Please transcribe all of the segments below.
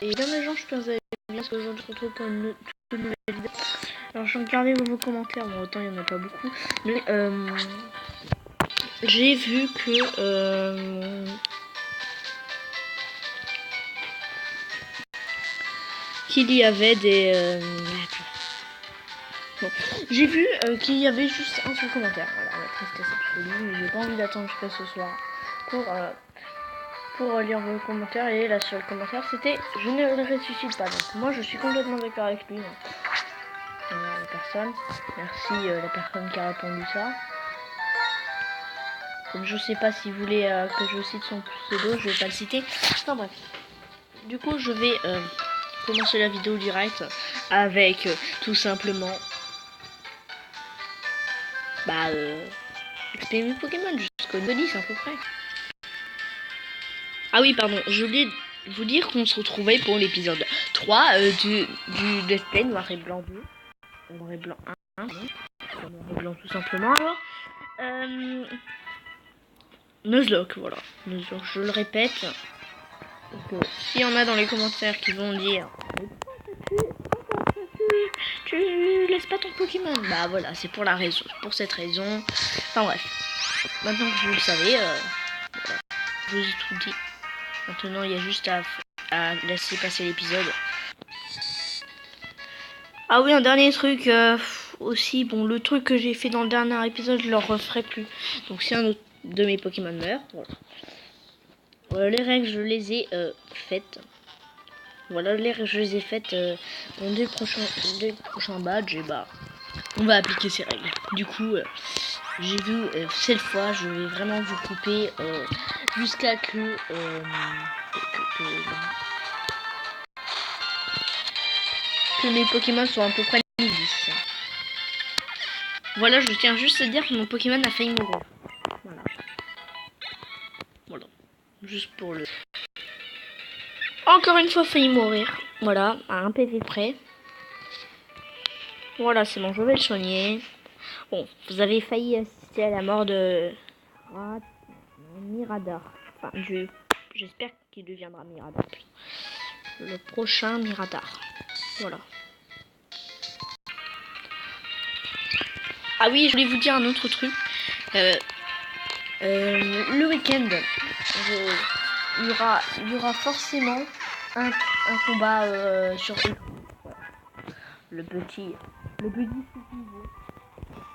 Et bien les gens, je pense que vous allez bien, parce qu'aujourd'hui je retrouve pour une toute nouvelle vidéo. Alors je regardais vos commentaires, bon autant il n'y en a pas beaucoup, mais j'ai vu que qu'il y avait des bon, j'ai vu qu'il y avait juste un seul commentaire. Voilà, la tristesse absolue, mais j'ai pas envie d'attendre jusqu'à ce soir pour lire vos commentaires. Et la seule commentaire c'était je ne le ressuscite pas. Donc moi je suis complètement d'accord avec lui. La personne, merci la personne qui a répondu ça. Donc je sais pas si vous voulez que je cite son pseudo, je vais pas le citer. Enfin bref. Du coup je vais commencer la vidéo direct avec tout simplement exprimer mes Pokémon jusqu'au niveau 10 à peu près. Ah oui pardon, j'ai oublié de vous dire qu'on se retrouvait pour l'épisode 3 du Let's Play Noir et Blanc 2. Noir et Blanc 1, Noir et Blanc tout simplement. Alors, Nuzlocke, voilà. Nuzlocke, je le répète. S'il y en a dans les commentaires qui vont dire tu laisses pas ton Pokémon, bah voilà, c'est pour cette raison. Enfin bref. Maintenant que vous le savez, voilà, je vous ai tout dit. Maintenant il y a juste à laisser passer l'épisode. Ah oui, un dernier truc aussi, bon, le truc que j'ai fait dans le dernier épisode, je le referai plus. Donc si un autre de mes Pokémon meurt, voilà. Les règles, je les ai faites. Voilà, les règles, je les ai faites dans des prochains badges. Et bah, on va appliquer ces règles. Du coup, j'ai vu cette fois, je vais vraiment vous couper jusqu'à que mes Pokémon soient à peu près 10. Voilà, je tiens juste à dire que mon Pokémon a failli mourir. Voilà. Juste pour le... Encore une fois, failli mourir. Voilà, à un PV près. Voilà, c'est bon, je vais le soigner. Bon, vous avez failli assister à la mort de Mirador. Enfin, j'espère qu'il deviendra Mirador. Le prochain Mirador. Voilà. Ah oui, je voulais vous dire un autre truc. Le week-end, il y aura forcément un combat sur le petit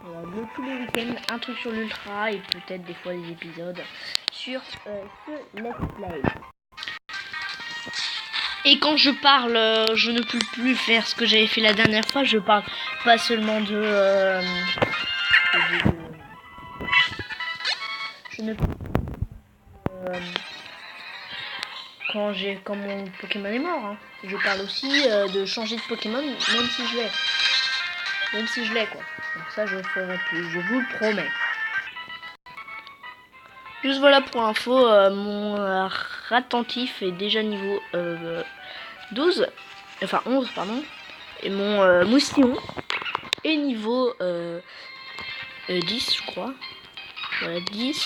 voilà, tous les week-ends, un truc sur l'ultra et peut-être des fois des épisodes sur ce let's play. Et quand je parle, je ne peux plus faire ce que j'avais fait la dernière fois. Je parle pas seulement je ne peux quand mon Pokémon est mort. Hein. Je parle aussi de changer de Pokémon, même si je l'ai quoi. Donc ça je ferai plus, je vous le promets. Juste voilà pour info, mon Ratentif est déjà niveau 12, enfin 11 pardon, et mon Moustillon est niveau 10 je crois, voilà 10,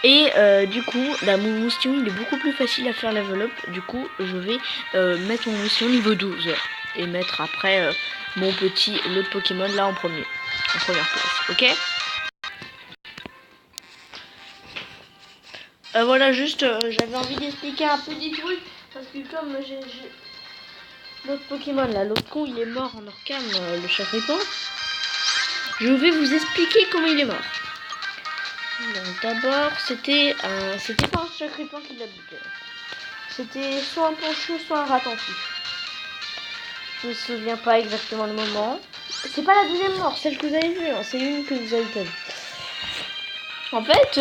et du coup mon Moustillon il est beaucoup plus facile à faire level up, du coup je vais mettre mon Moustillon niveau 12 et mettre après l'autre Pokémon là en première place, ok. Voilà, juste, j'avais envie d'expliquer un petit truc, parce que comme j'ai l'autre Pokémon, là, l'autre con, il est mort en Orcam, le Chacripan. Je vais vous expliquer comment il est mort. Donc d'abord, c'était pas un Chacripan qui l'a buté. C'était soit un Poncheux, soit un Ratentif. Je me souviens pas exactement le moment. C'est pas la deuxième mort, celle que vous avez vue, hein, c'est une que vous avez pas vue. En fait,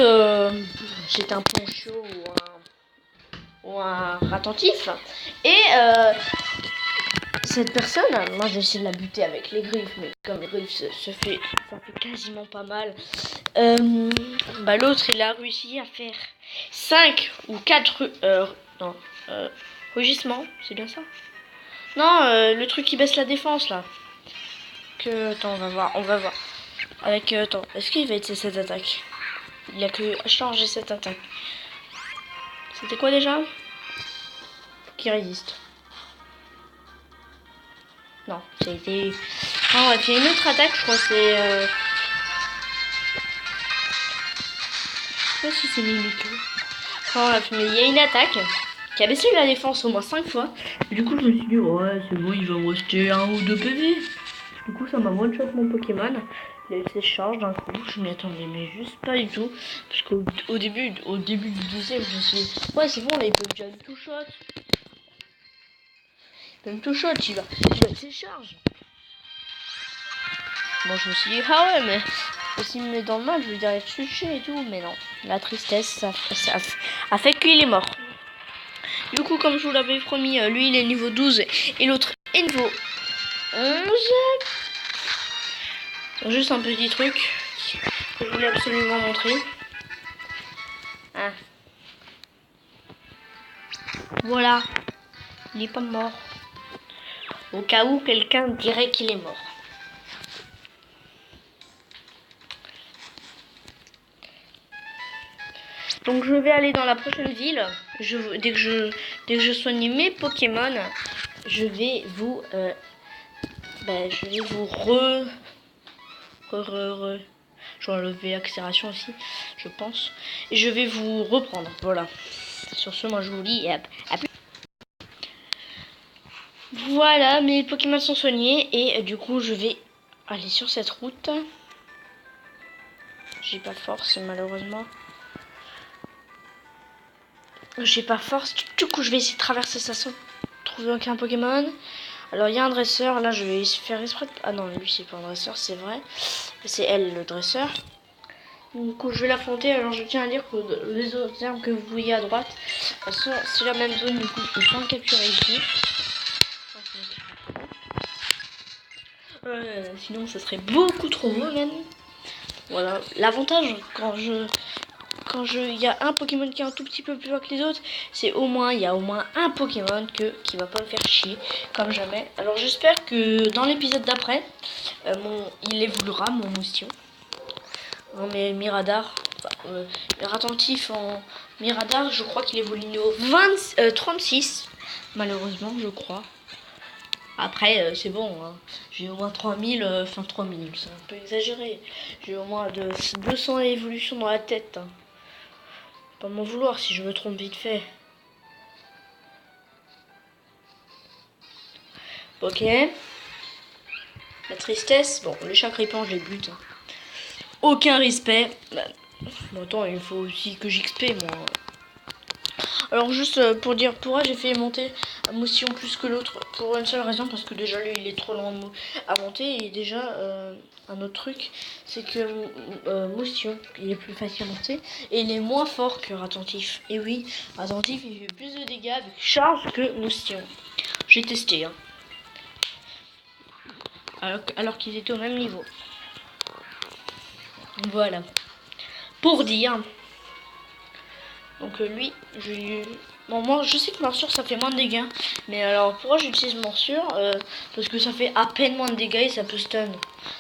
c'était un Poncho ou un Ratentif. Et cette personne, moi j'ai essayé de la buter avec les griffes, mais comme les griffes ça fait quasiment pas mal. L'autre il a réussi à faire 5 ou 4 rugissements, c'est bien ça? Non, le truc qui baisse la défense là. Attends, on va voir. Avec, attends, est-ce qu'il va être cette attaque? Il a que changer cette attaque. C'était quoi déjà? Qui résiste. Non, ça a été... Ah ouais, il y a une autre attaque, je crois que c'est... Je sais pas si c'est Mimikyu. Enfin bref, mais il y a une attaque qui a baissé la défense au moins 5 fois. Et du coup, je me suis dit, ouais, c'est bon, il va me rester 1 ou 2 PV. Du coup, ça m'a one-shot mon Pokémon. Il a eu ses charges d'un coup. Je m'y attendais, mais juste pas du tout. Parce qu'au début du deuxième, je me suis dit, ouais, c'est bon, là, il peut déjà me two-shot. Il peut me two-shot, il va avec ses charges. Bon, je me suis dit, ah ouais, mais s'il me met dans le mal, je vais dire être suché et tout. Mais non, la tristesse, ça a fait qu'il est mort. Du coup, comme je vous l'avais promis, lui il est niveau 12 et l'autre est niveau 11. Juste un petit truc que je voulais absolument montrer. Ah. Voilà, il n'est pas mort. Au cas où quelqu'un dirait qu'il est mort. Donc je vais aller dans la prochaine ville. Dès que je soigne mes Pokémon, je vais vous je vais enlever l'accélération aussi, je pense. Et je vais vous reprendre. Voilà. Sur ce, moi je vous dis et à plus. Voilà, mes Pokémon sont soignés et du coup je vais aller sur cette route. J'ai pas force malheureusement. J'ai pas force. Du coup je vais essayer de traverser ça sans trouver aucun Pokémon. Alors il y a un dresseur, là je vais faire exprès de... Ah non, lui c'est pas un dresseur, c'est vrai. C'est elle le dresseur. Du coup je vais l'affronter, alors je tiens à dire que les autres armes que vous voyez à droite, c'est la même zone, du coup je peux pas en capturer ici. Sinon ça serait beaucoup trop beau même. Voilà, l'avantage quand il y a un Pokémon qui est un tout petit peu plus loin que les autres, c'est il y a au moins un Pokémon qui va pas me faire chier, comme jamais. Alors j'espère que dans l'épisode d'après, il évoluera, mon moustion. Non mais Miradar, attentif en Miradar, je crois qu'il évolue niveau 36, malheureusement, je crois. Après, c'est bon, hein. J'ai au moins 3000, 3000, c'est un peu exagéré. J'ai au moins 200 évolutions dans la tête. Hein. Pas m'en vouloir si je me trompe vite fait. Ok. La tristesse. Bon, les chats crépants, je les bute. Hein. Aucun respect. Bon, attends, il faut aussi que j'XP, moi. Alors, juste pour dire, pourquoi j'ai fait monter un moussion plus que l'autre. Pour une seule raison, parce que déjà, lui, il est trop long à monter. Et déjà, un autre truc, c'est que moussion, il est plus facile à monter. Et il est moins fort que Attentif. Et oui, Attentif, il fait plus de dégâts avec charge que moussion. J'ai testé, hein. Alors qu'ils étaient au même niveau. Voilà. Pour dire. Donc lui, bon, moi je sais que morsure ça fait moins de dégâts. Mais alors pourquoi j'utilise morsure parce que ça fait à peine moins de dégâts et ça peut stun.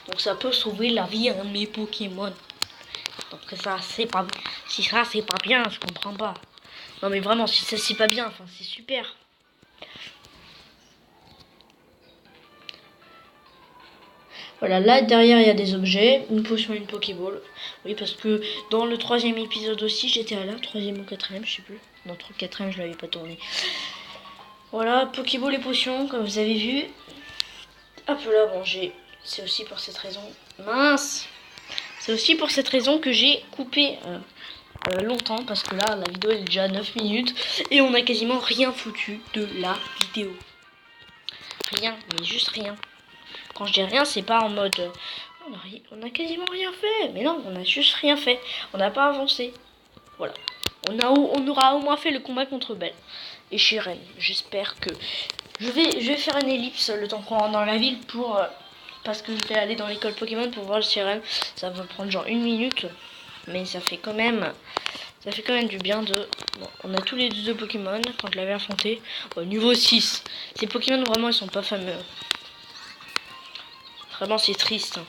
Donc ça peut sauver la vie à mes Pokémon. Donc ça c'est pas... Si ça c'est pas bien, je comprends pas. Non mais vraiment, si ça c'est pas bien, enfin c'est super. Voilà, là derrière il y a des objets, une potion et une Pokéball. Oui, parce que dans le 3e épisode aussi, j'étais à la 3e ou 4e, je sais plus. Non, 4e, je l'avais pas tourné. Voilà, Pokéball et potions, comme vous avez vu. Hop là, bon, c'est aussi pour cette raison. Mince! C'est aussi pour cette raison que j'ai coupé longtemps, parce que là, la vidéo est déjà 9 minutes et on a quasiment rien foutu de la vidéo. Rien, mais juste rien. Quand je dis rien, c'est pas en mode on a quasiment rien fait. Mais non, on a juste rien fait. On n'a pas avancé. Voilà. On aura au moins fait le combat contre Belle et Chirène. J'espère que je vais faire une ellipse le temps qu'on rentre dans la ville pour parce que je vais aller dans l'école Pokémon pour voir le Chirène. Ça va prendre genre 1 minute, mais ça fait quand même du bien de... Bon, on a tous les deux Pokémon quand je l'avais affronté. Au niveau 6. Ces Pokémon vraiment ils sont pas fameux. Vraiment c'est triste.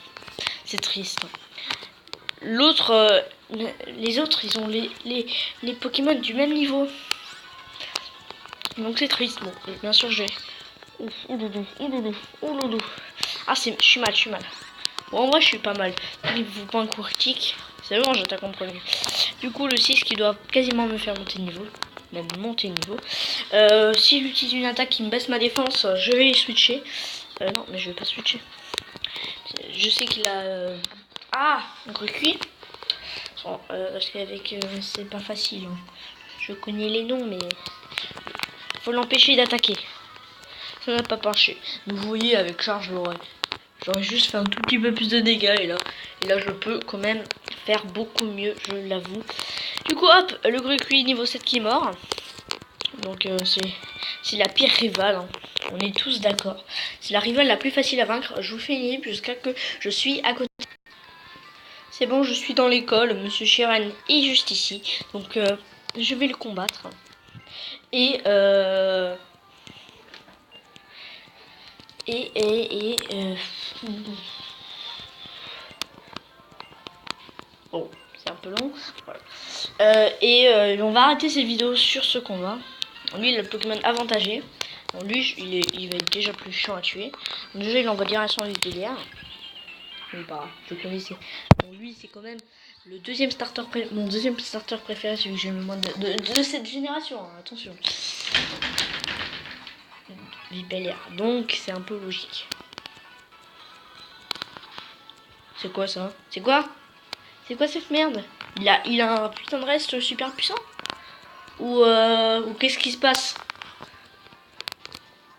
C'est triste. L'autre, les autres ils ont les Pokémon du même niveau. Donc c'est triste. Bon, bien sûr j'ai Ouf, ouloulou, ouloulou, ouloulou. Ah, je suis mal. Bon, en vrai, je suis pas mal. Niveau point critique, c'est bon, j'attaque en premier. Du coup, le 6 qui doit quasiment me faire monter de niveau. Même monter de niveau. Si j'utilise une attaque qui me baisse ma défense, je vais switcher. Non, mais je vais pas switcher. Je sais qu'il a... Ah, un recuit. Bon, parce qu'avec... c'est pas facile. Hein. Je connais les noms, mais... faut l'empêcher d'attaquer. Ça n'a pas marché. Vous voyez, avec charge, j'aurais juste fait un tout petit peu plus de dégâts. Et là, je peux quand même faire beaucoup mieux, je l'avoue. Du coup, hop, le Grucuit niveau 7 qui est mort. Donc, c'est la pire rivale. Hein. On est tous d'accord. C'est la rivale la plus facile à vaincre. Je vous fais une équipe jusqu'à que je suis à côté. C'est bon, je suis dans l'école. Monsieur Sheeran est juste ici. Donc, je vais le combattre. Et bon, c'est un peu long. Voilà. On va arrêter cette vidéo sur ce combat. Lui, il a le Pokémon avantagé. Bon, lui, il va être déjà plus chiant à tuer. Donc, déjà, il envoie directement les délires. Mais pas grave, je connaissais. Bon, lui, c'est quand même le deuxième starter mon deuxième starter préféré, celui que j'ai le moins de cette génération. Hein, attention. Vipellier. Donc, c'est un peu logique. C'est quoi ça? C'est quoi? C'est quoi cette merde? Il a un putain de reste super puissant? Ou qu'est-ce qui se passe?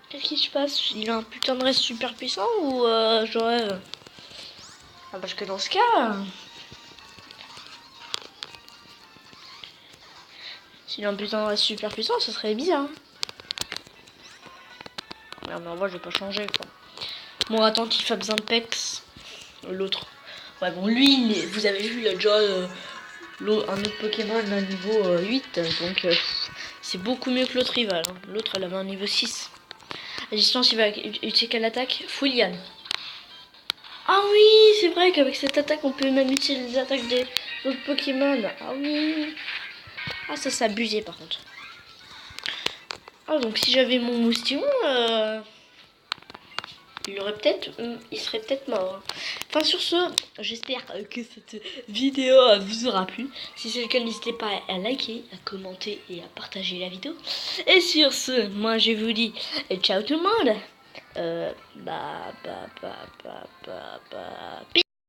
Qu'est-ce qui se passe? Il a un putain de reste super puissant ou j'aurais... Ah, parce que dans ce cas... S'il a un putain de reste super puissant, ça serait bizarre. Non mais en vrai je vais pas changer quoi. Mon attentif a besoin de pex. L'autre. Ouais bon lui, vous avez vu, il a déjà un autre Pokémon à niveau 8. Donc c'est beaucoup mieux que l'autre rival. Hein. L'autre elle avait un niveau 6. À distance il va utiliser quelle attaque? Foulian. Ah oui, c'est vrai qu'avec cette attaque on peut même utiliser les attaques des autres Pokémon. Ah oui. Ah ça c'est abusé par contre. Ah donc si j'avais mon moustillon, il serait peut-être mort. Enfin sur ce, j'espère que cette vidéo vous aura plu. Si c'est le cas, n'hésitez pas à liker, à commenter et à partager la vidéo. Et sur ce, moi je vous dis ciao tout le monde.